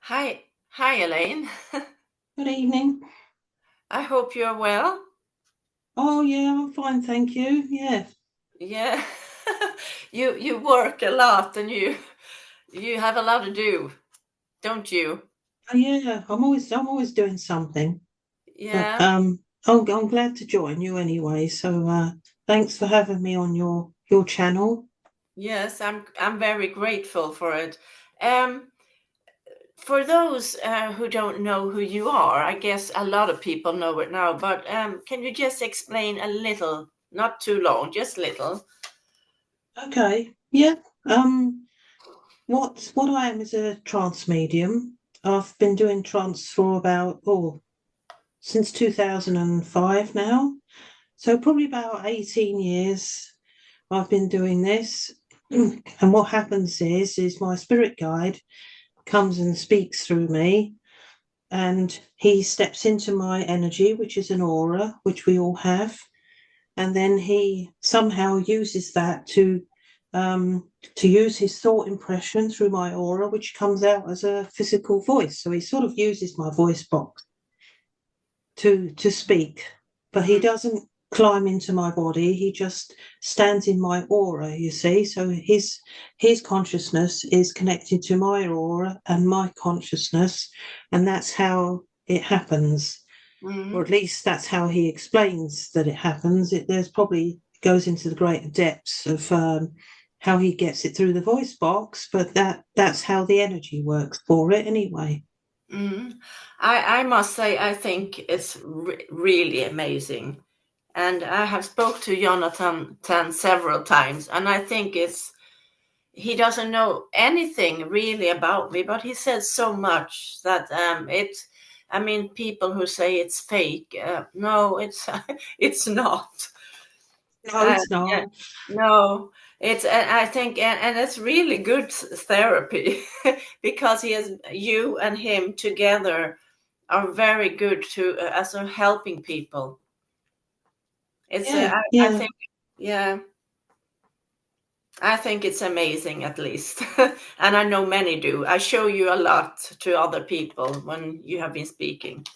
Hi, Elaine. Good evening. I hope you're well. Oh yeah, I'm fine, thank you. Yeah. Yeah, you work a lot and you have a lot to do, don't you? Yeah, I'm always doing something. But Yeah. I'm glad to join you anyway. So thanks for having me on your channel. Yes, I'm very grateful for it. Um, for those who don't know who you are, I guess a lot of people know it now. But can you just explain a little, not too long, just little? Okay. Yeah. Um what I am is a trance medium. I've been doing trance for about since 2005 now. So probably about 18 years I've been doing this. And what happens is my spirit guide comes and speaks through me, and he steps into my energy, which is an aura, which we all have, and then he somehow uses that to use his thought impression through my aura, which comes out as a physical voice. So he sort of uses my voice box to speak, but he Mm, doesn't climb into my body. He just stands in my aura, you see. So his consciousness is connected to my aura and my consciousness, and that's how it happens. Or mm. at least that's how he explains that it happens. There's probably goes into the greater depths of how he gets it through the voice box, but that's how the energy works for it anyway. Mm. I must say, I think it's really amazing. And I have spoke to Jonathan Tan several times, and I think he doesn't know anything really about me, but he says so much that I mean, people who say it's fake, no, it's it's not. No, it's Yeah, not. no, it's I think and it's really good therapy because he has you and him together are very good to as a helping people. It's Yeah, I yeah. think yeah, I think it's amazing at least, and I know many do. I show you a lot to other people when you have been speaking.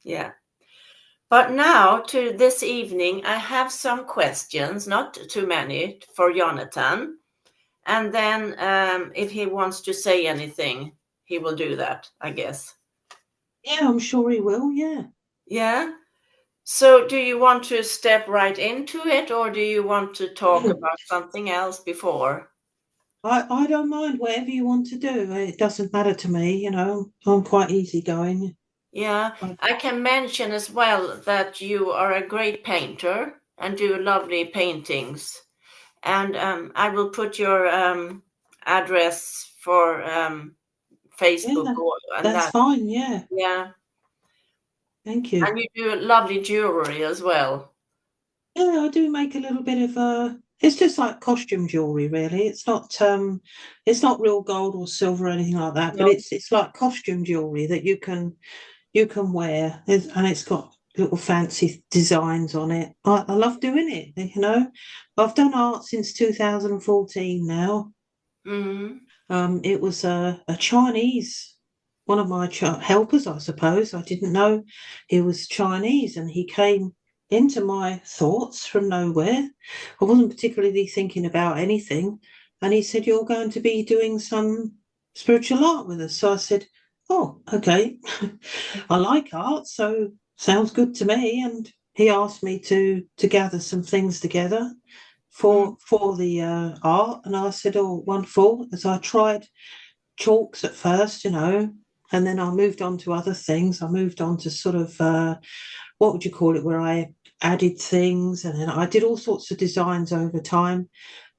Yeah. But now to this evening, I have some questions, not too many, for Jonathan. And then if he wants to say anything, he will do that, I guess. Yeah, I'm sure he will. Yeah. Yeah. So do you want to step right into it or do you want to talk about something else before? I don't mind whatever you want to do. It doesn't matter to me, I'm quite easygoing. Yeah, I, I can mention as well that you are a great painter and do lovely paintings. And I will put your address for Facebook yeah, and that's that. fine. Yeah, Yeah. thank you. And you do lovely jewelry as well. Yeah, I do make a little bit of it's just like costume jewelry, really. It's not real gold or silver or anything like that, but No. it's like costume jewelry that you can wear, and it's got little fancy designs on it. I love doing it. I've done art since 2014 now. Mm. It was a Chinese, one of my helpers, I suppose. I didn't know he was Chinese, and he came into my thoughts from nowhere. I wasn't particularly thinking about anything, and he said, "You're going to be doing some spiritual art with us." So I said, "Oh, okay. I like art, so sounds good to me." And he asked me to gather some things together Mm. for the art, and I said, "Oh, wonderful." As I tried chalks at first, and then I moved on to other things. I moved on to sort of what would you call it, where I added things, and then I did all sorts of designs over time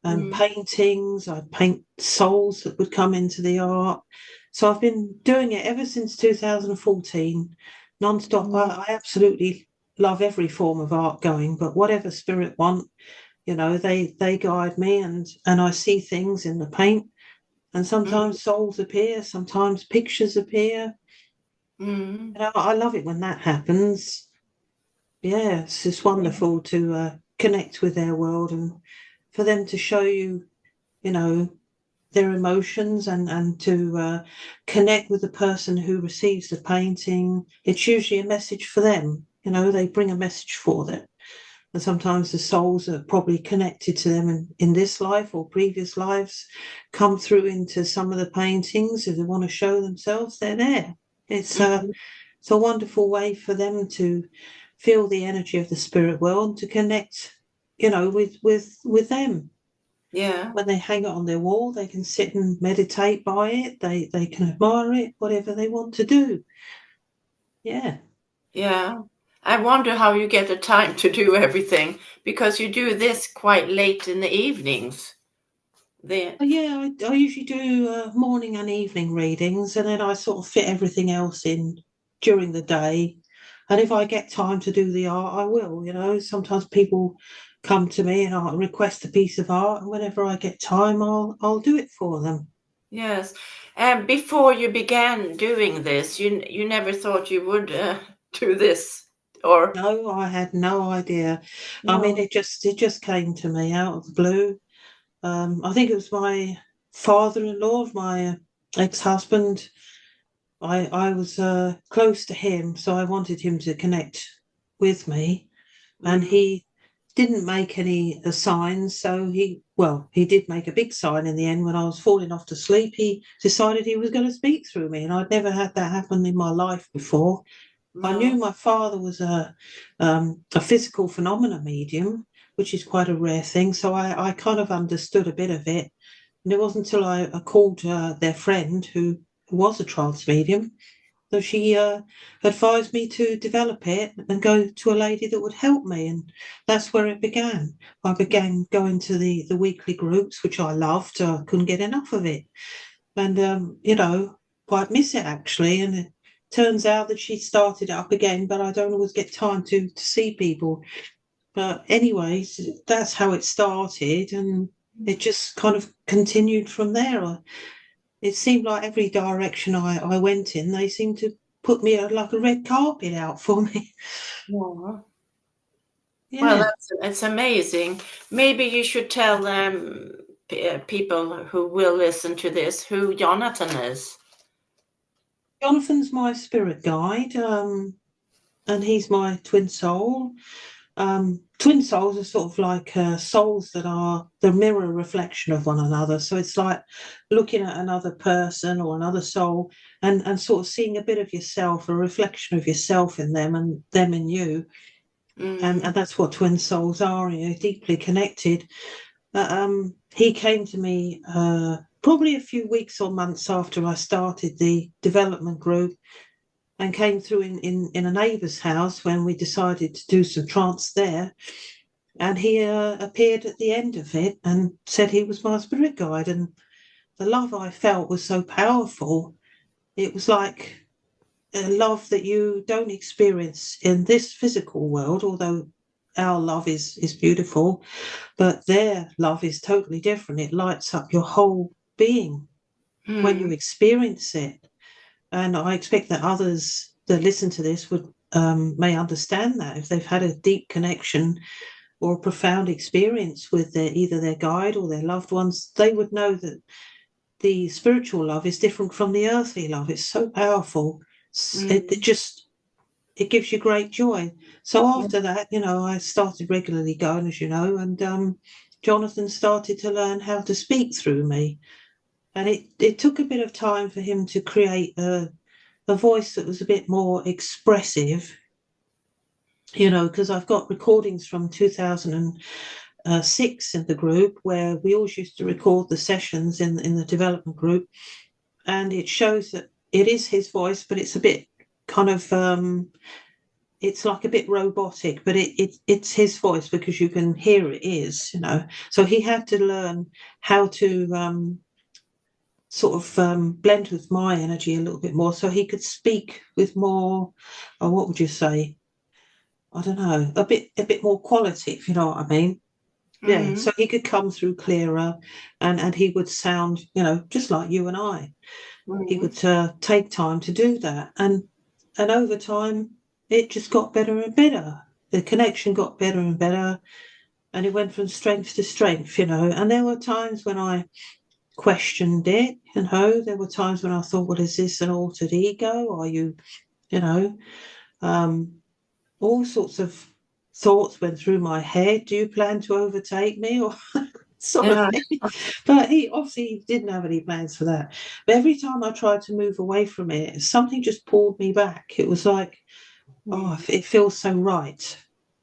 and Mm. paintings. I'd paint souls that would come into the art. So I've been doing it ever since 2014, non-stop. Mm. I absolutely love every form of art going, but whatever spirit want, they guide me, and I see things in the paint, and Mm. sometimes souls appear, sometimes pictures appear. Mm. I love it when that happens. Yeah, it's just wonderful to connect with their world, and for them to show you, you know, their emotions and to connect with the person who receives the painting. It's usually a message for them. They bring a message for them. And sometimes the souls are probably connected to them in this life or previous lives, come through into some of the paintings. If they want to show themselves, they're there. It's a wonderful way for them to feel the energy of the spirit world and to connect, with them. Yeah. When they hang it on their wall, they can sit and meditate by it. They can admire it, whatever they want to do. Yeah. Yeah. I wonder how you get the time to do everything, because you do this quite late in the evenings. Yeah, I usually do morning and evening readings, and then I sort of fit everything else in during the day. And if I get time to do the art, I will. Sometimes people come to me and I request a piece of art, and whenever I get time, I'll do it for them. Yes. And before you began doing this, you never thought you would do this, or No, I had no idea. I mean, no? it just came to me out of the blue. I think it was my father-in-law of my ex-husband. I was close to him, so I wanted him to connect with me, and Mm. he didn't make any signs. So he did make a big sign in the end when I was falling off to sleep. He decided he was going to speak through me, and I'd never had that happen in my life before. I knew No. my father was a physical phenomena medium, which is quite a rare thing. So I kind of understood a bit of it. And it wasn't until I called their friend who was a trance medium. So she advised me to develop it and go to a lady that would help me. And that's where it began. I began going to the weekly groups, which I loved. I couldn't get enough of it. And, quite miss it actually. And it turns out that she started it up again, but I don't always get time to see people. But anyways, that's how it started. And it just kind of continued from there. It seemed like every direction I went in, they seemed to put me like a red carpet out for me. Yeah. Well, Yeah. it's amazing. Maybe you should tell people who will listen to this who Jonathan is. Jonathan's my spirit guide, and he's my twin soul. Twin souls are sort of like souls that are the mirror reflection of one another. So it's like looking at another person or another soul and sort of seeing a bit of yourself, a reflection of yourself in them and them in you. And Mm. that's what twin souls are, deeply connected. He came to me probably a few weeks or months after I started the development group and came through in a neighbour's house when we decided to do some trance there. And he appeared at the end of it and said he was my spirit guide. And the love I felt was so powerful. It was like a love that you don't experience in this physical world, although our love is beautiful, but their love is totally different. It lights up your whole being when you Mm. experience it. And I expect that others that listen to this would may understand that if they've had a deep connection or a profound experience with either their guide or their loved ones, they would know that the spiritual love is different from the earthly love. It's so powerful. It Mm. just it gives you great joy. So Yeah. after that, I started regularly going, as you know, and Jonathan started to learn how to speak through me. And it took a bit of time for him to create a voice that was a bit more expressive, because I've got recordings from 2006 in the group where we always used to record the sessions in the development group. And it shows that it is his voice, but it's a bit kind of it's like a bit robotic, but it's his voice because you can hear it is. So he had to learn how to sort of blend with my energy a little bit more so he could speak with more, what would you say? I don't know, a bit more quality, if you know what I mean. Yeah, Mm. so he could come through clearer and he would sound, just like you and I. He Mm. would take time to do that. And over time, it just got better and better. The connection got better and better, and it went from strength to strength. And there were times when I questioned it. There were times when I thought, well, is this an altered ego? Are you, you know, all sorts of thoughts went through my head. Do you plan to overtake me, or sort of Yeah. thing? But he obviously didn't have any plans for that. But every time I tried to move away from it, something just pulled me back. It was like, oh, Mm. it feels so right.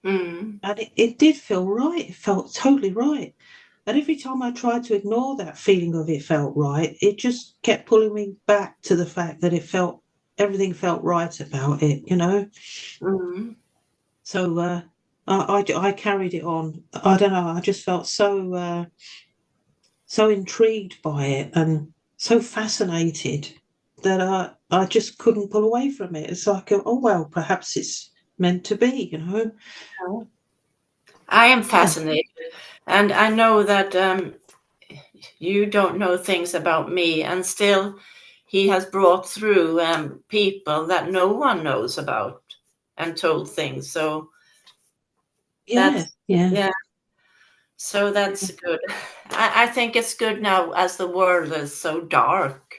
Mm. And it did feel right. It felt totally right. And every time I tried to ignore that feeling of it felt right, it just kept pulling me back to the fact that everything felt right about it. Mm. So I carried it on. I don't know. I just felt so intrigued by it and so fascinated that I just couldn't pull away from it. It's like, oh well, perhaps it's meant to be. I am Yeah, fascinated, and I know that you don't know things about me, and still, he has brought through people that no one knows about and told things. So yeah, that's yeah, yeah. So that's good. I think it's good now as the world is so dark.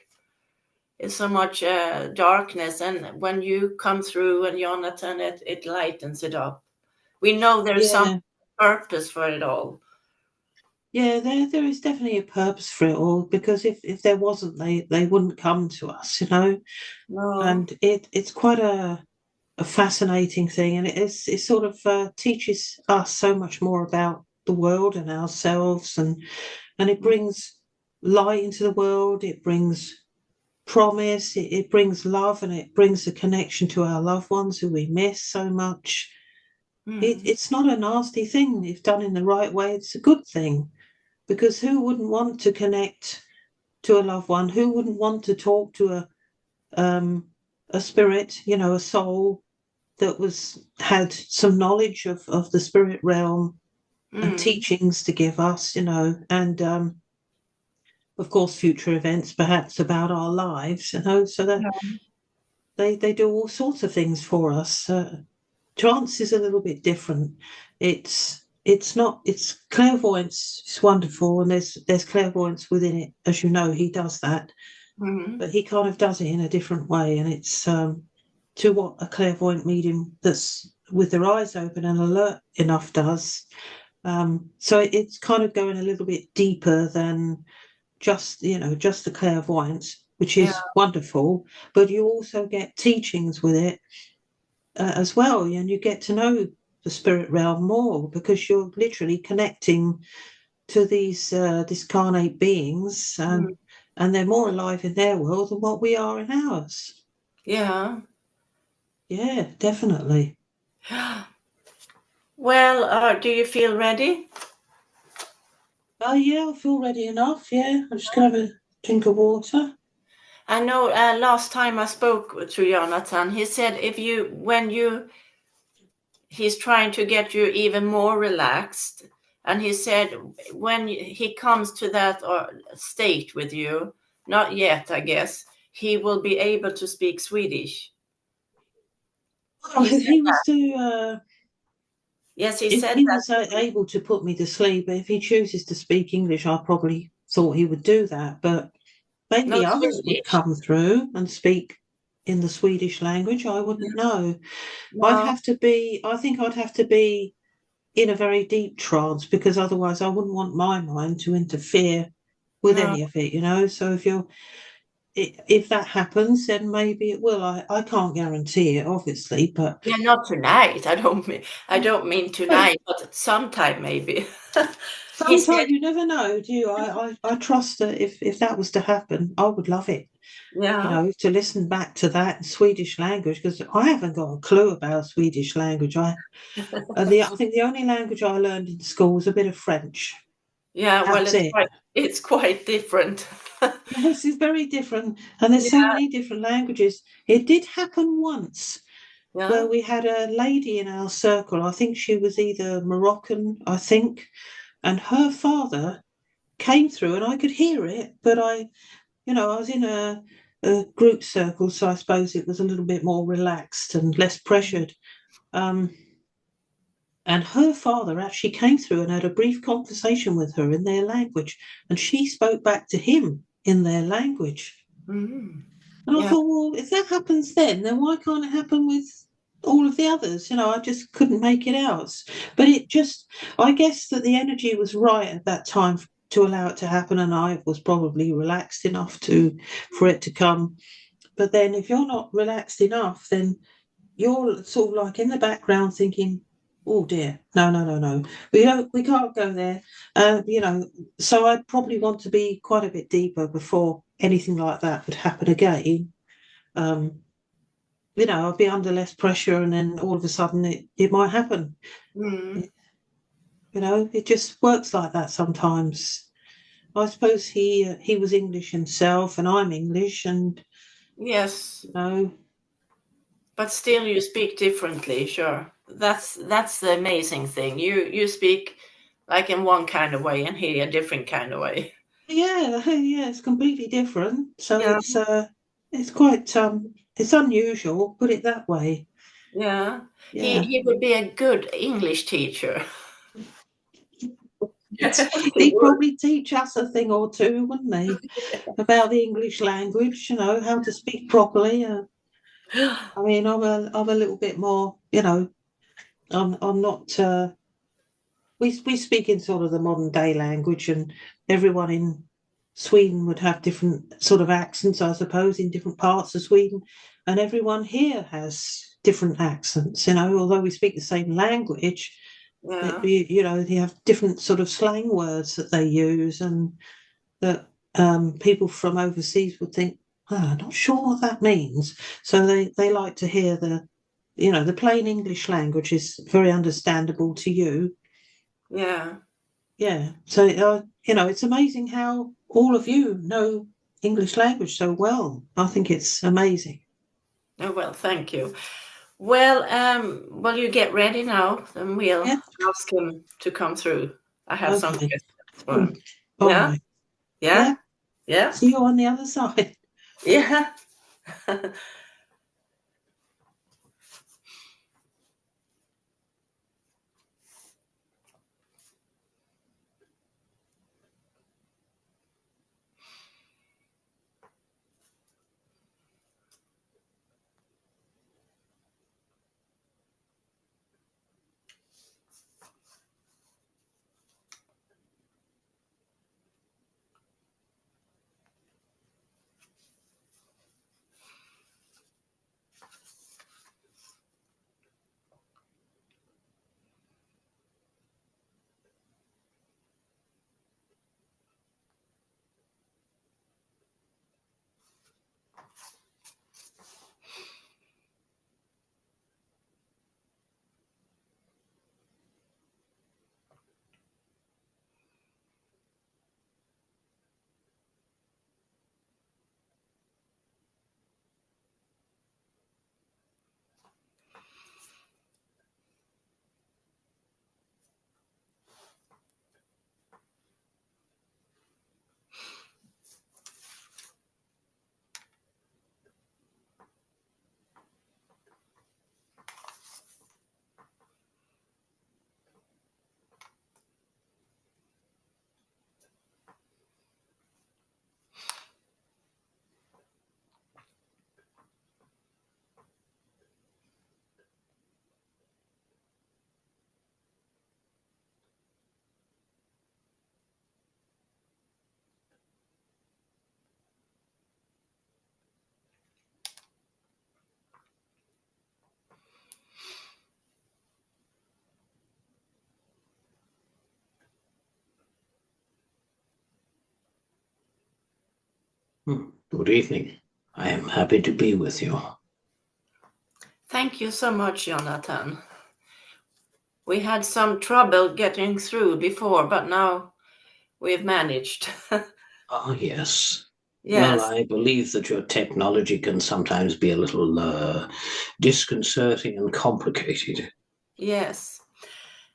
It's so much darkness, and when you come through and Jonathan, it lightens it up. We know there's some yeah. purpose for it all. Yeah, there is definitely a purpose for it all, because if there wasn't, they wouldn't come to us. No. And it's quite a fascinating thing, and it sort of teaches us so much more about the world and ourselves, and it brings light into the world. It brings promise. It brings love, and it brings a connection to our loved ones who we miss so much. Mm. It's not a nasty thing if done in the right way. It's a good thing, because who wouldn't want to connect to a loved one? Who wouldn't want to talk to um, a spirit, a soul that had some knowledge of the spirit realm and Mm. teachings to give us, and of course future events perhaps about our lives, so that they do all sorts of things for us. Trance is a little bit different. It's clairvoyance is wonderful, and there's clairvoyance within it. As you know, he does that, Mm. but he kind of does it in a different way, and it's to what a clairvoyant medium that's with their eyes open and alert enough does. So it's kind of going a little bit deeper than just the clairvoyance, which Yeah. is wonderful. But you also get teachings with it as well, and you get to know the spirit realm more, because you're literally connecting to these discarnate beings, Mm. and they're more alive in their world than what we are in ours. Yeah. Yeah, definitely. Well, do you feel ready? Oh yeah, I feel ready enough. Yeah, I'm just gonna have a drink of water. I know last time I spoke to Jonathan, he said he's trying to get you even more relaxed. And he said when he comes to that state with you, not yet, I guess, he will be able to speak Swedish. Oh, He if said he was that. to, Yes, he if said he that was to me. able to put me to sleep, but if he chooses to speak English, I probably thought he would do that. But No, maybe others would Swedish. come through and speak in the Swedish language. I wouldn't know. No. I think I'd have to be in a very deep trance, because otherwise I wouldn't want my mind to interfere with No. any of it. So if that happens, then maybe it will. I can't guarantee it, obviously, but Yeah, not tonight. I don't mean tonight, but sometime maybe. He said, sometimes you never know, do you? I trust that if that was to happen, I would love it. yeah. To listen back to that in Swedish language, because I haven't got a clue about Swedish language. I think the only language I learned in school was a bit of French. Yeah, well, That's it. it's quite different. Yes, it's very different, and there's so Yeah, many different languages. It did happen once where yeah. we had a lady in our circle. I think she was either Moroccan, I think, and her father came through, and I could hear it, but I was in a group circle, so I suppose it was a little bit more relaxed and less pressured. Um, And her father actually came through and had a brief conversation with her in their language, and she spoke back to him in their language. Mm. And I Yeah. thought, well, if that happens then why can't it happen with all of the others? I just couldn't make it out. But I guess that the energy was right at that time to allow it to happen, and I was probably relaxed enough for it to come. But then if you're not relaxed enough, then you're sort of like in the background thinking, oh dear, no, no, no, no, we can't go there. So I'd probably want to be quite a bit deeper before anything like that would happen again. um I'd be under less pressure, and then all of a sudden it might happen. Mm. It just works like that sometimes. I suppose he was English himself, and I'm English, and Yes. you know But still, you speak differently. Sure, that's the amazing thing. You speak like in one kind of way, and he a different kind of way. yeah, yeah, it's completely different. So Yeah, it's quite it's unusual, put it that way. yeah. Yeah. He would be a good English teacher. It's, He they'd would. probably teach us a thing or two, wouldn't they, about the English language, how to speak properly. I mean, I'm a little bit more, I'm not. We speak in sort of the modern day language, and everyone in Sweden would have different sort of accents, I suppose, in different parts of Sweden, and everyone here has different accents. Although we speak the same language, Yeah, they have different sort of slang words that they use, and that people from overseas would think, I'm not sure what that means. So they like to hear the plain English language is very understandable to you. yeah. Yeah. So, it's amazing how all of you know English language so well. I think it's amazing. Oh well, thank you. Well, well, you get ready now, and we'll Yeah. ask him to come through. I have some Okay. questions for Mm. him. All Yeah, right. Yeah. yeah, yeah, See you on the other side. yeah. Good evening. I am happy to be with you. Thank you so much, Jonathan. We had some trouble getting through before, but now we've managed. Ah, yes. Well, Yes, I believe that your technology can sometimes be a little disconcerting and complicated. yes.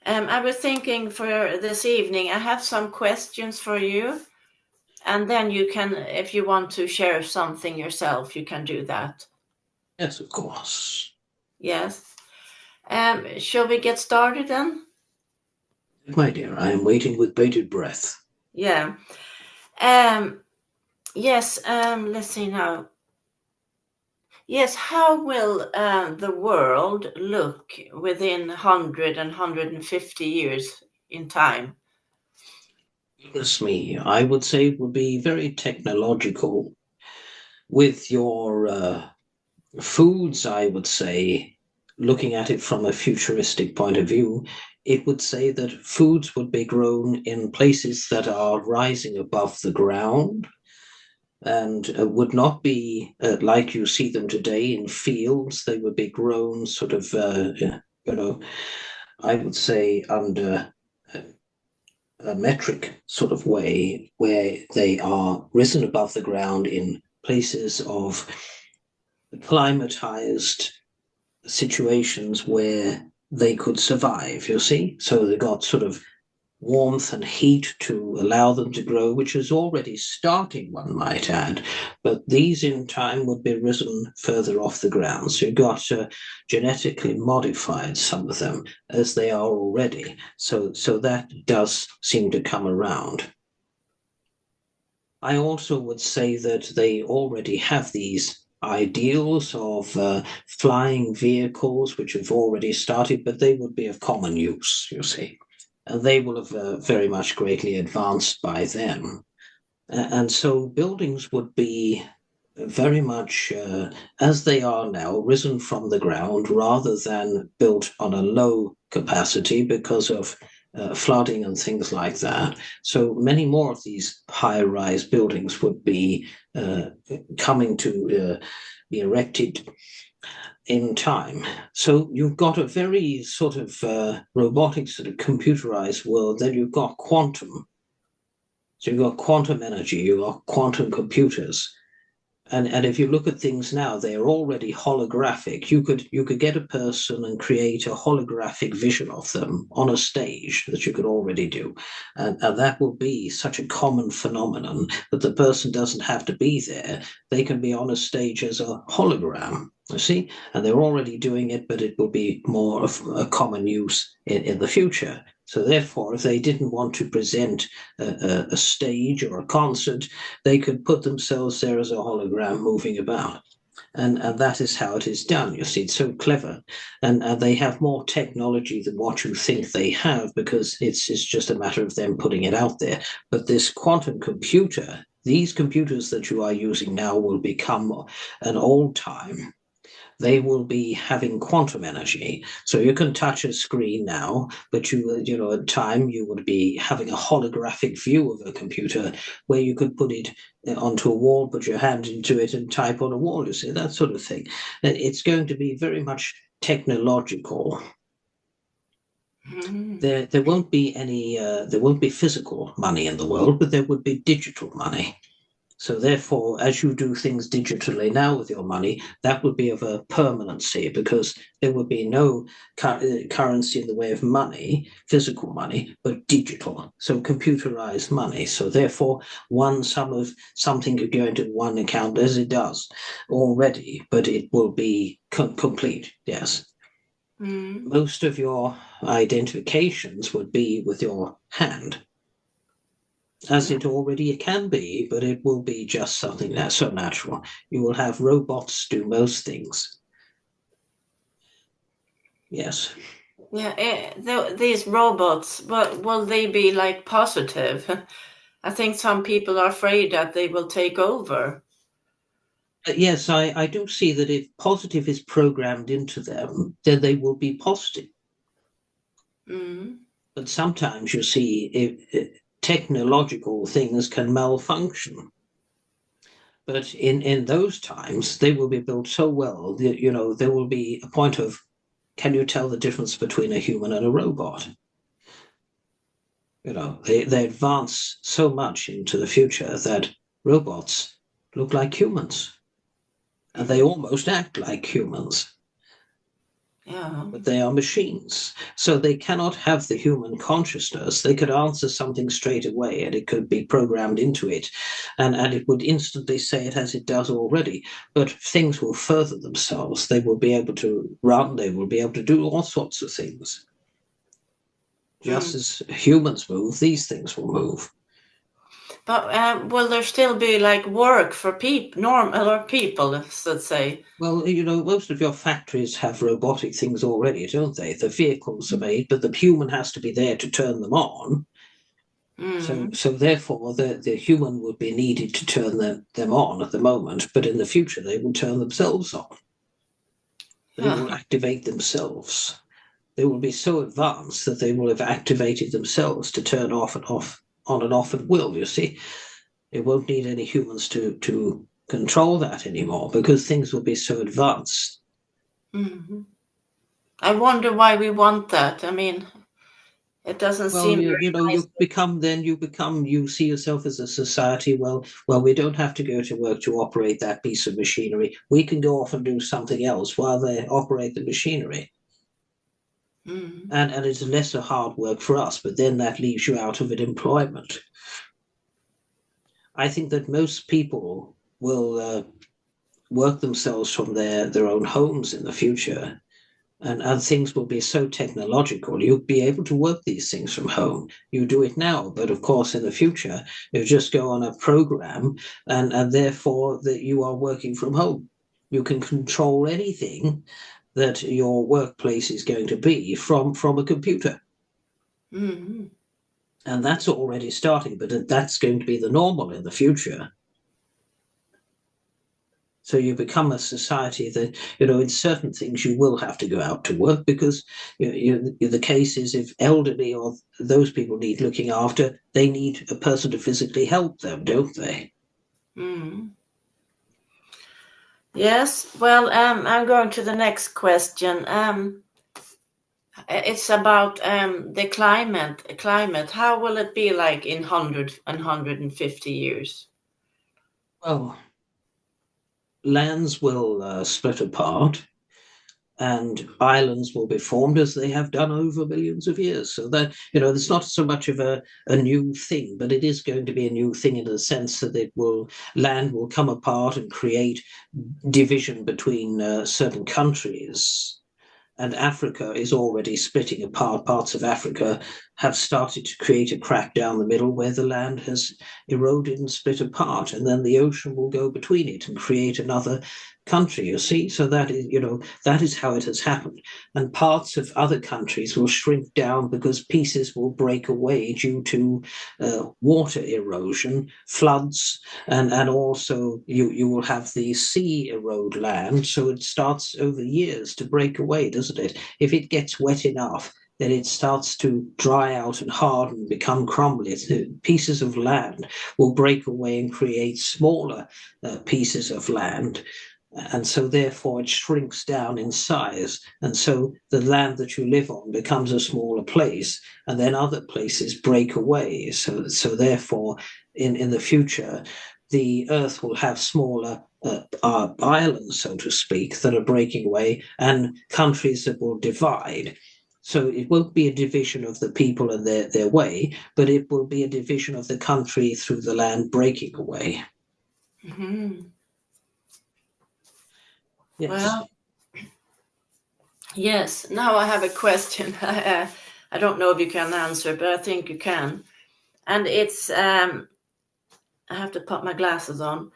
I was thinking for this evening, I have some questions for you, and then you can, if you want to share something yourself, you can do that. Yes, of course. Yes. Shall we get started then? My dear, I am waiting with bated breath. Yeah. Yes, let's see now. Yes, how will the world look within 100 and 150 years in time? Goodness me, I would say it would be very technological. With your foods, I would say, looking at it from a futuristic point of view, it would say that foods would be grown in places that are rising above the ground and would not be like you see them today in fields. They would be grown sort of, I would say under a metric sort of way where they are risen above the ground in places of climatized situations where they could survive, you see. So they got sort of warmth and heat to allow them to grow, which is already starting, one might add. But these in time would be risen further off the ground. So you've got genetically modified some of them as they are already. So that does seem to come around. I also would say that they already have these ideals of flying vehicles, which have already started, but they would be of common use, you see. And they will have very much greatly advanced by then. And so buildings would be very much as they are now, risen from the ground rather than built on a low capacity because of flooding and things like that. So many more of these high-rise buildings would be coming to be erected in time. So you've got a very sort of robotic, sort of computerized world. Then you've got quantum. So you've got quantum energy, you've got quantum computers. And if you look at things now, they are already holographic. You could get a person and create a holographic vision of them on a stage that you could already do. And that will be such a common phenomenon that the person doesn't have to be there. They can be on a stage as a hologram, you see? And they're already doing it, but it will be more of a common use in the future. So therefore, if they didn't want to present a stage or a concert, they could put themselves there as a hologram moving about. And that is how it is done. You see, it's so clever. And they have more technology than what you think they have because it's just a matter of them putting it out there. But this quantum computer, these computers that you are using now will become an old time. They will be having quantum energy. So you can touch a screen now, but at time you would be having a holographic view of a computer where you could put it onto a wall, put your hand into it and type on a wall, you see, that sort of thing. And it's going to be very much technological. There won't be there won't be physical money in the world, but there would be digital money. So therefore, as you do things digitally now with your money, that would be of a permanency because there would be no currency in the way of money, physical money, but digital. So computerized money. So therefore, one sum of something could go into one account as it does already, but it will be complete. Yes. Most of your identifications would be with your hand, as it already can be, but it will be just something that's so natural. You will have robots do most things. Yes. Yeah, these robots, will they be like positive? I think some people are afraid that they will take over. Yes, I do see that if positive is programmed into them, then they will be positive. But sometimes you see technological things can malfunction. But in those times, they will be built so well that, there will be a point of, can you tell the difference between a human and a robot? They advance so much into the future that robots look like humans. And they almost act like humans. Yeah. but they are machines. So they cannot have the human consciousness. They could answer something straight away and it could be programmed into it, and it would instantly say it as it does already. But things will further themselves. They will be able to run, they will be able to do all sorts of things. Just as humans move, these things will move. But will there still be like work for normal people, let's say? Well, most of your factories have robotic things already, don't they? The vehicles are made, but the human has to be there to turn them on. So therefore, the human would be needed to turn them on at the moment, but in the future, they will turn themselves on. They will activate themselves. They will be so advanced that they will have activated themselves to turn off and off, on and off at will, you see. It won't need any humans to control that anymore because things will be so advanced. I wonder why we want that. I mean, it doesn't seem very nice. You see yourself as a society. Well, we don't have to go to work to operate that piece of machinery. We can go off and do something else while they operate the machinery. And it's lesser hard work for us, but then that leaves you out of employment. I think that most people will work themselves from their own homes in the future. And things will be so technological, you'll be able to work these things from home. You do it now, but of course, in the future, you just go on a program, and therefore that you are working from home. You can control anything that your workplace is going to be from a computer. And that's already starting, but that's going to be the normal in the future. So you become a society that, in certain things you will have to go out to work because the case is if elderly or those people need looking after, they need a person to physically help them, don't they? Yes. Well, I'm going to the next question. It's about the climate. How will it be like in 150 years? Well, lands will split apart and islands will be formed as they have done over millions of years. So that, it's not so much of a new thing, but it is going to be a new thing in the sense that land will come apart and create division between certain countries. And Africa is already splitting apart. Parts of Africa have started to create a crack down the middle where the land has eroded and split apart, and then the ocean will go between it and create another country, you see. So that is how it has happened. And parts of other countries will shrink down because pieces will break away due to water erosion, floods, and also you will have the sea erode land. So it starts over years to break away, doesn't it? If it gets wet enough, then it starts to dry out and harden, become crumbly. Pieces of land will break away and create smaller pieces of land. And so therefore it shrinks down in size. And so the land that you live on becomes a smaller place, and then other places break away. So therefore, in the future, the Earth will have smaller islands, so to speak, that are breaking away, and countries that will divide. So it won't be a division of the people and their way, but it will be a division of the country through the land breaking away. Yes. Well, yes. Now I have a question. I don't know if you can answer, but I think you can. And it's, I have to put my glasses on.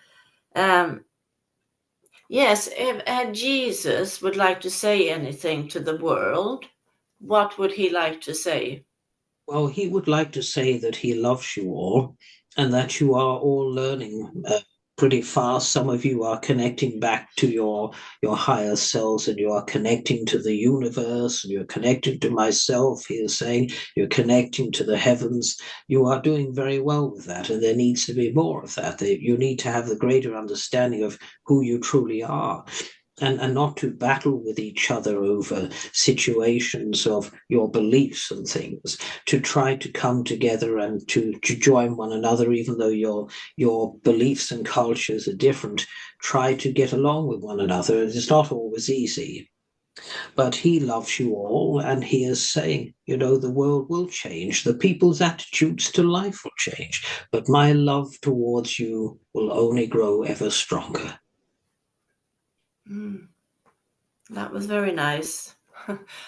Yes, if Jesus would like to say anything to the world, what would he like to say? Well, he would like to say that he loves you all and that you are all learning pretty fast. Some of you are connecting back to your higher selves, and you are connecting to the universe, and you're connecting to myself. He is saying you're connecting to the heavens. You are doing very well with that, and there needs to be more of that. You need to have the greater understanding of who you truly are. And not to battle with each other over situations of your beliefs and things, to try to come together and to join one another, even though your beliefs and cultures are different. Try to get along with one another. It's not always easy. But he loves you all, and he is saying, the world will change. The people's attitudes to life will change. But my love towards you will only grow ever stronger. That was very nice.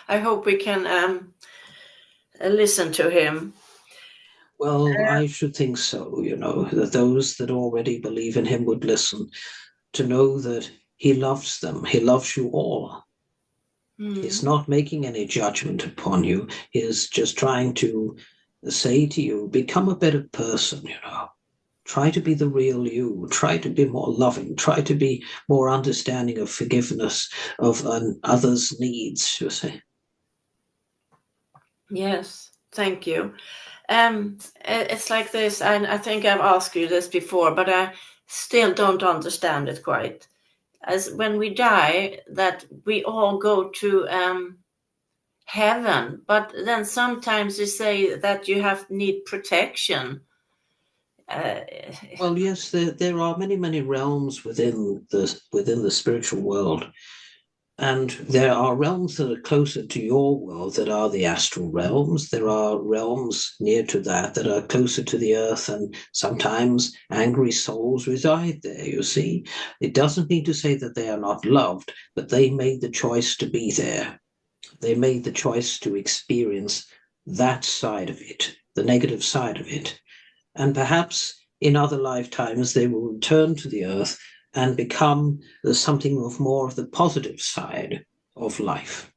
I hope we can listen to him. Well, I should think so, that those that already believe in him would listen, to know that he loves them. He loves you all. He's not making any judgment upon you. He's just trying to say to you, become a better person, Try to be the real you. Try to be more loving. Try to be more understanding of forgiveness of others' needs, you see. Yes, thank you. It's like this, and I think I've asked you this before, but I still don't understand it quite. As when we die, that we all go to heaven, but then sometimes you say that you need protection. Well, yes, there are many, many realms within the spiritual world. And there are realms that are closer to your world that are the astral realms. There are realms near to that are closer to the earth, and sometimes angry souls reside there, you see. It doesn't mean to say that they are not loved, but they made the choice to be there. They made the choice to experience that side of it, the negative side of it. And perhaps in other lifetimes they will return to the earth and become something of more of the positive side of life,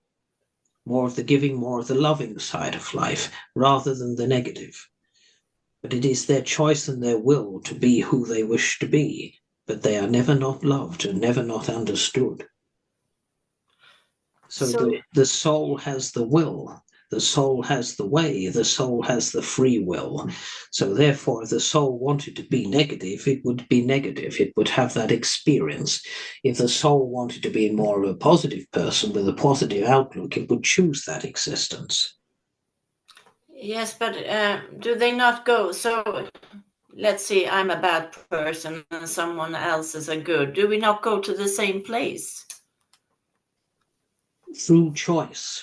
more of the giving, more of the loving side of life, rather than the negative. But it is their choice and their will to be who they wish to be, but they are never not loved and never not understood. So the soul has the will. The soul has the way, the soul has the free will. So therefore, if the soul wanted to be negative, it would be negative. It would have that experience. If the soul wanted to be more of a positive person with a positive outlook, it would choose that existence. Yes, but do they not go? So let's say I'm a bad person and someone else is a good. Do we not go to the same place? Through choice.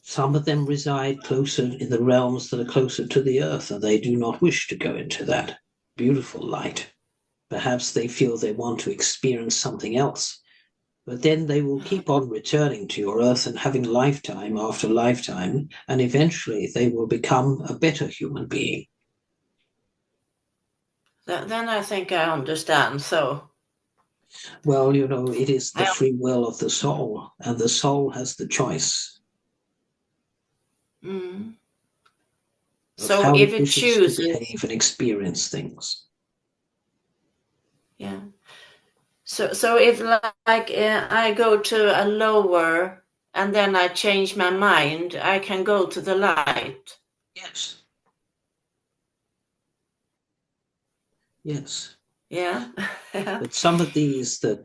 Some of them reside closer in the realms that are closer to the earth, and they do not wish to go into that beautiful light. Perhaps they feel they want to experience something else. But then they will keep on returning to your earth and having lifetime after lifetime, and eventually they will become a better human being. Then I think I understand. So, well, it is the free will of the soul, and the soul has the choice. So if it wishes chooses to behave and experience things. Yeah. So if I go to a lower and then I change my mind, I can go to the light. Yes. Yes. Yeah. But some of these that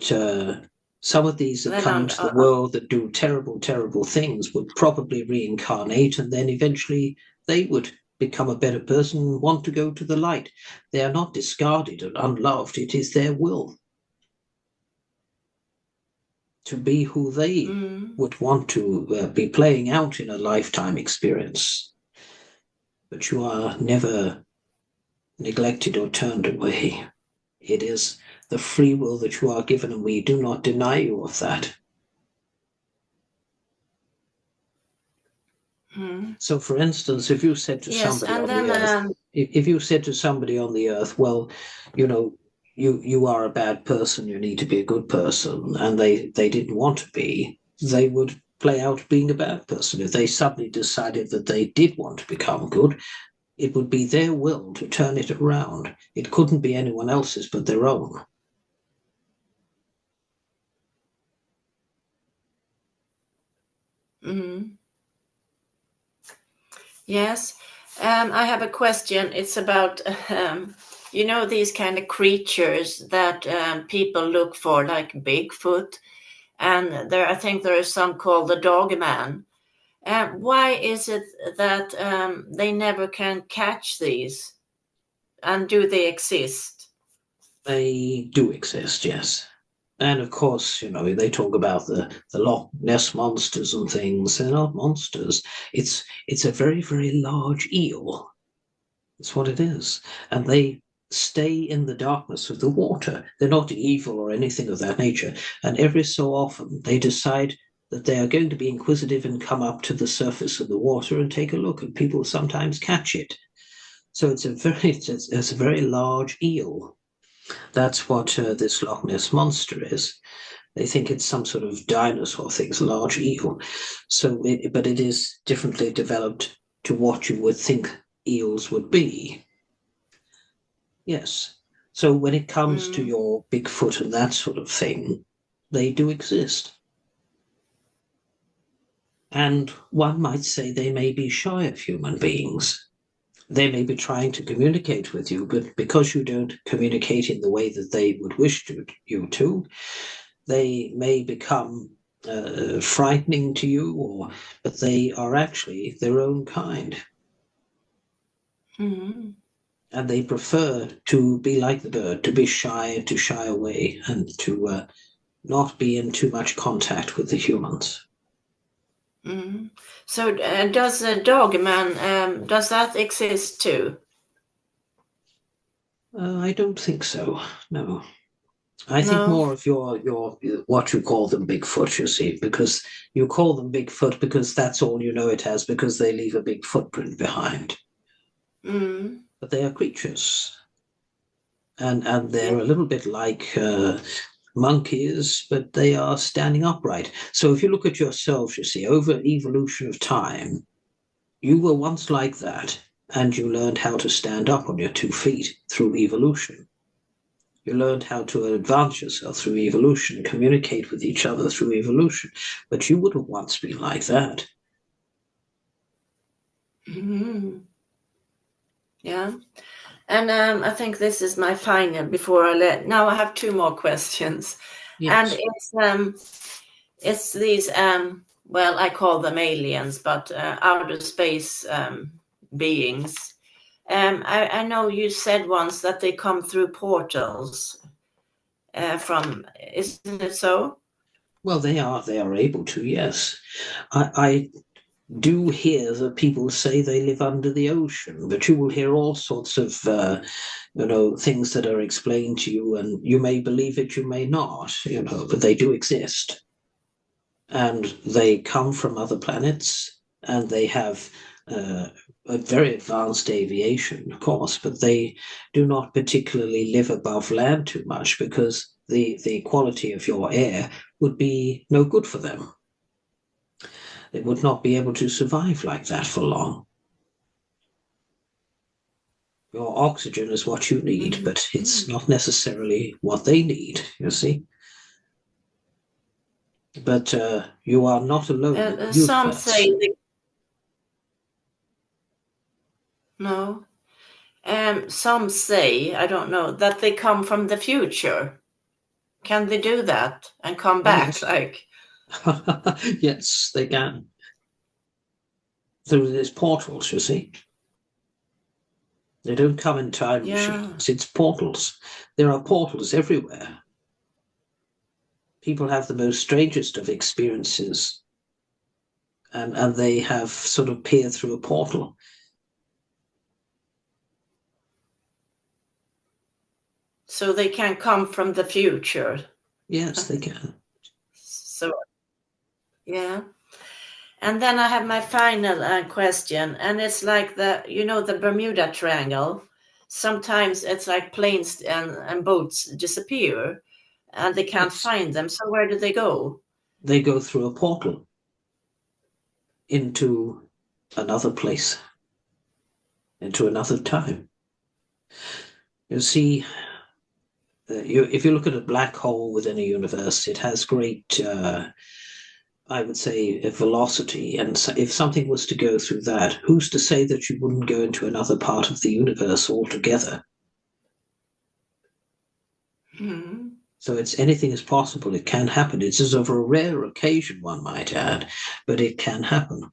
come into the world that do terrible, terrible things would probably reincarnate, and then eventually they would become a better person and want to go to the light. They are not discarded and unloved. It is their will to be who they would want to be playing out in a lifetime experience. But you are never neglected or turned away. It is the free will that you are given, and we do not deny you of that. So, for instance, if you said to somebody on the earth, if you said to somebody on the earth, well, you are a bad person, you need to be a good person, and they didn't want to be, they would play out being a bad person. If they suddenly decided that they did want to become good, it would be their will to turn it around. It couldn't be anyone else's but their own. Yes. I have a question. It's about, these kind of creatures that people look for, like Bigfoot. And I think there is some called the dog man. Why is it that they never can catch these? And do they exist? They do exist, yes. And of course, they talk about the Loch Ness monsters and things. They're not monsters. It's a very, very large eel. That's what it is. And they stay in the darkness of the water. They're not evil or anything of that nature. And every so often they decide that they are going to be inquisitive and come up to the surface of the water and take a look, and people sometimes catch it. So it's a very large eel. That's what this Loch Ness monster is. They think it's some sort of dinosaur thing, a large eel. But it is differently developed to what you would think eels would be. Yes. So when it comes to your Bigfoot and that sort of thing, they do exist. And one might say they may be shy of human beings. They may be trying to communicate with you, but because you don't communicate in the way that they would wish you to, they may become frightening to you, but they are actually their own kind. Mm-hmm. And they prefer to be like the bird, to be shy, to shy away, and to not be in too much contact with the humans. Mm-hmm. So does the dog man, does that exist too? I don't think so, no. I think more of your what you call them Bigfoot, you see, because you call them Bigfoot because that's all you know it as, because they leave a big footprint behind. Mm. But they are creatures. And they're a little bit like monkeys, but they are standing upright. So if you look at yourself, you see, over evolution of time, you were once like that, and you learned how to stand up on your 2 feet through evolution. You learned how to advance yourself through evolution, communicate with each other through evolution. But you would have once been like that. Mm-hmm. Yeah. And I think this is my final before now I have 2 more questions. Yes. And it's these, well, I call them aliens, but outer space beings. I know you said once that they come through portals isn't it so? Well, they are able to, yes. I do hear that people say they live under the ocean, but you will hear all sorts of things that are explained to you, and you may believe it, you may not, but they do exist. And they come from other planets, and they have a very advanced aviation, of course, but they do not particularly live above land too much, because the quality of your air would be no good for them. They would not be able to survive like that for long. Your oxygen is what you need, but it's not necessarily what they need, you see. But you are not alone in the universe. Some say no. Some say, I don't know, that they come from the future. Can they do that and come back? Yes. Like, yes, they can. Through these portals, you see. They don't come in time machines. It's portals. There are portals everywhere. People have the most strangest of experiences, and they have sort of peered through a portal. So they can come from the future. Yes, they can. So, yeah. And then I have my final question, and it's like the Bermuda Triangle. Sometimes it's like planes and boats disappear, and they can't find them. So where do they go? They go through a portal into another place, into another time. You see, if you look at a black hole within a universe, it has great, I would say, velocity. And so if something was to go through that, who's to say that you wouldn't go into another part of the universe altogether? Mm-hmm. So anything is possible. It can happen. It is of a rare occasion, one might add, but it can happen.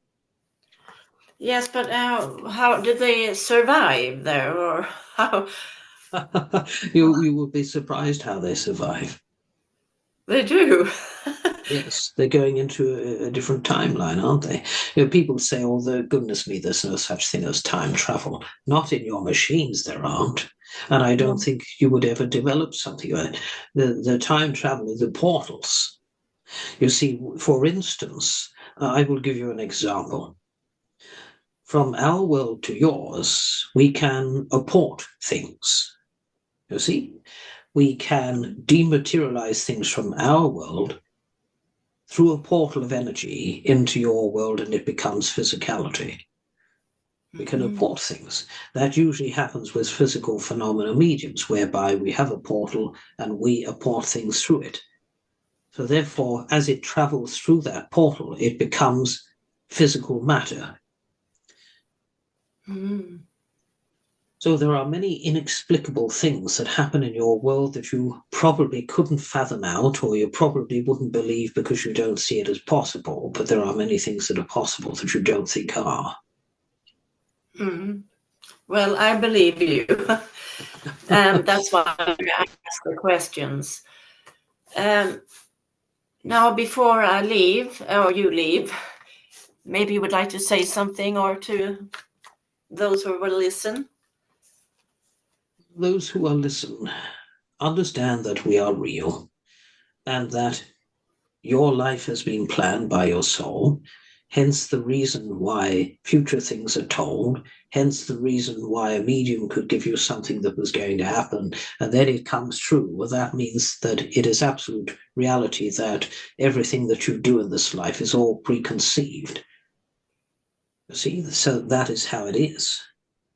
Yes, but how did they survive there, or how? You would be surprised how they survive. They do. Yes, they're going into a different timeline, aren't they? People say, oh, goodness me, there's no such thing as time travel. Not in your machines, there aren't. And I don't think you would ever develop something like that. The time travel, the portals. You see, for instance, I will give you an example. From our world to yours, we can apport things. You see, we can dematerialize things from our world through a portal of energy into your world, and it becomes physicality. We can apport things. That usually happens with physical phenomena mediums, whereby we have a portal and we apport things through it. So therefore, as it travels through that portal, it becomes physical matter. So there are many inexplicable things that happen in your world that you probably couldn't fathom out, or you probably wouldn't believe because you don't see it as possible. But there are many things that are possible that you don't think are. Well, I believe you. That's why I ask the questions. Now, before I leave, or you leave, maybe you would like to say something or to those who will listen. Those who are listening understand that we are real and that your life has been planned by your soul, hence the reason why future things are told, hence the reason why a medium could give you something that was going to happen, and then it comes true. Well, that means that it is absolute reality that everything that you do in this life is all preconceived. You see, so that is how it is.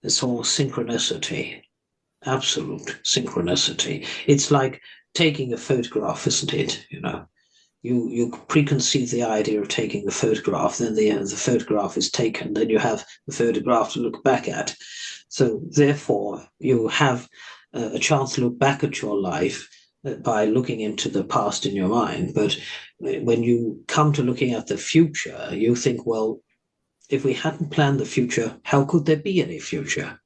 It's all synchronicity. Absolute synchronicity. It's like taking a photograph, isn't it? You preconceive the idea of taking a photograph, then the photograph is taken, then you have the photograph to look back at. So therefore, you have a chance to look back at your life by looking into the past in your mind. But when you come to looking at the future, you think, well, if we hadn't planned the future, how could there be any future?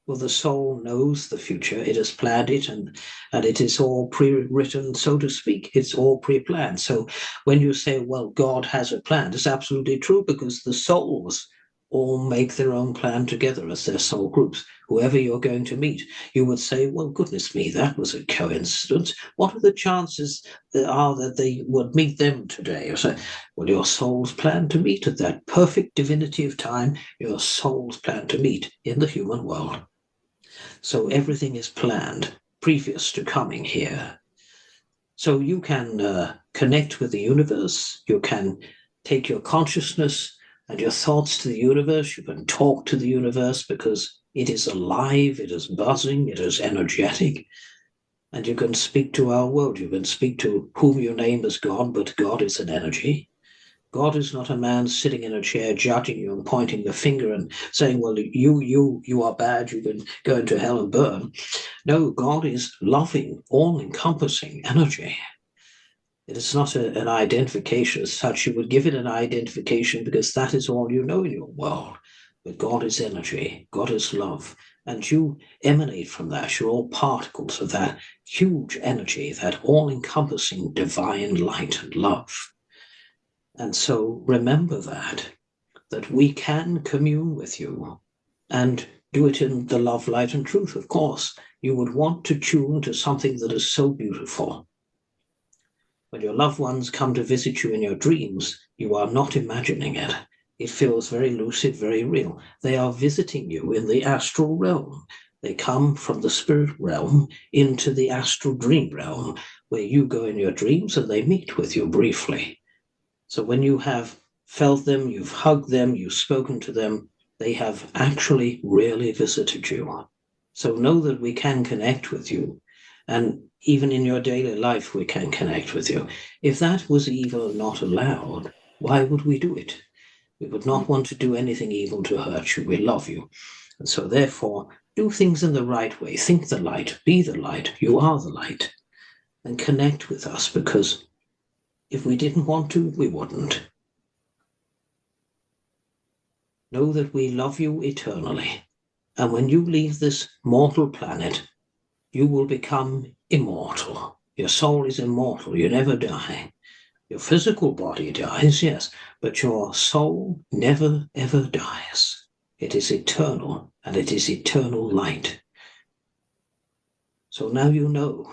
Well, the soul knows the future. It has planned it, and it is all pre-written, so to speak. It's all pre-planned. So when you say, well, God has a plan, it's absolutely true, because the souls all make their own plan together as their soul groups. Whoever you're going to meet, you would say, well, goodness me, that was a coincidence. What are the chances there are that they would meet them today? So, well, your souls plan to meet at that perfect divinity of time. Your souls plan to meet in the human world. So everything is planned previous to coming here. So you can connect with the universe. You can take your consciousness and your thoughts to the universe. You can talk to the universe because it is alive, it is buzzing, it is energetic. And you can speak to our world. You can speak to whom you name as God, but God is an energy. God is not a man sitting in a chair judging you and pointing the finger and saying, well, you are bad, you can go into hell and burn. No, God is loving, all-encompassing energy. It is not an identification as such. You would give it an identification because that is all you know in your world. But God is energy, God is love, and you emanate from that. You're all particles of that huge energy, that all-encompassing divine light and love. And so remember that we can commune with you and do it in the love, light, and truth. Of course, you would want to tune to something that is so beautiful. When your loved ones come to visit you in your dreams, you are not imagining it. It feels very lucid, very real. They are visiting you in the astral realm. They come from the spirit realm into the astral dream realm, where you go in your dreams and they meet with you briefly. So when you have felt them, you've hugged them, you've spoken to them, they have actually really visited you. So know that we can connect with you. And even in your daily life, we can connect with you. If that was evil and not allowed, why would we do it? We would not want to do anything evil to hurt you. We love you. And so therefore, do things in the right way. Think the light, be the light. You are the light. And connect with us, because if we didn't want to, we wouldn't. Know that we love you eternally. And when you leave this mortal planet, you will become immortal. Your soul is immortal. You never die. Your physical body dies, yes, but your soul never, ever dies. It is eternal, and it is eternal light. So now you know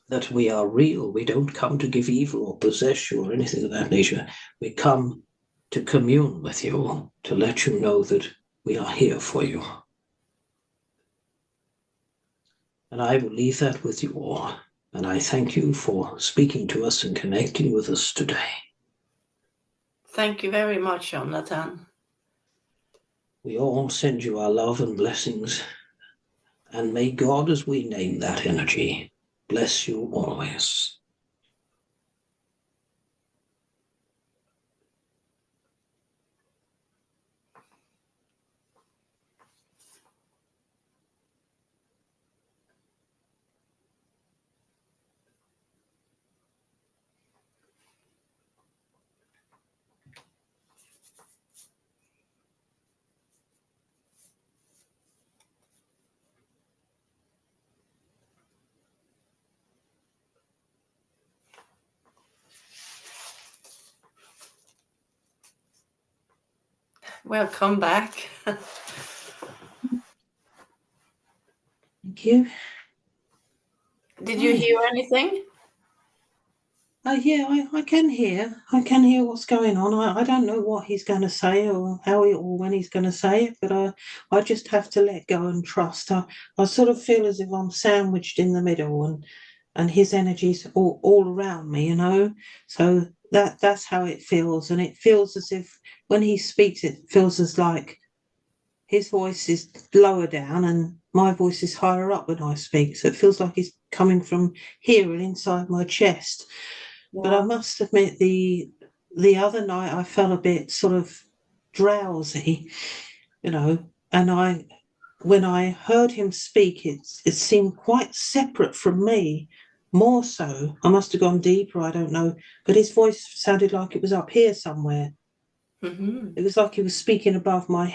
that we are real. We don't come to give evil or possess you or anything of that nature. We come to commune with you, to let you know that we are here for you. And I will leave that with you all. And I thank you for speaking to us and connecting with us today. Thank you very much, Jonathan. We all send you our love and blessings. And may God, as we name that energy, bless you always. Welcome back. Thank you. Did you hear anything? Yeah, I can hear. I can hear what's going on. I don't know what he's going to say or or when he's going to say it, but I just have to let go and trust. I sort of feel as if I'm sandwiched in the middle, and his energy's all around me, you know. So that's how it feels, and it feels as if when he speaks, it feels as like his voice is lower down and my voice is higher up when I speak. So it feels like he's coming from here and inside my chest. But I must admit, the other night I felt a bit sort of drowsy, you know, and when I heard him speak, it seemed quite separate from me. More so, I must have gone deeper. I don't know, but his voice sounded like it was up here somewhere. It was like he was speaking above my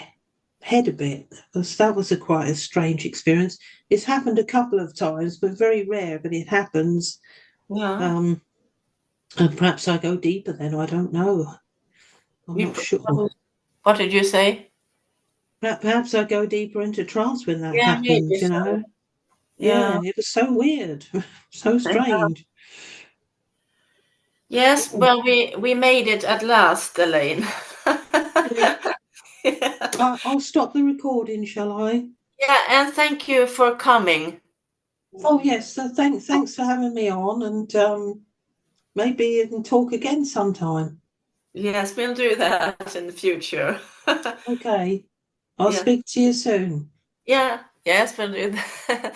head a bit. That was quite a strange experience. It's happened a couple of times, but very rare. But it happens. Yeah. And perhaps I go deeper then, I don't know. I'm not sure. What did you say? Perhaps I go deeper into trance when that Yeah, maybe happens, you so. know? Yeah. Yeah, it was so weird, so strange. Yes, well, we made it at last, Elaine. Yeah. I'll stop the recording, shall I? Yeah, and thank you for coming. Oh, yes, thanks for having me on, and maybe you can talk again sometime. Yes, we'll do that in the future. Okay, I'll Yeah. speak to you soon. Yeah, yes, we'll do that.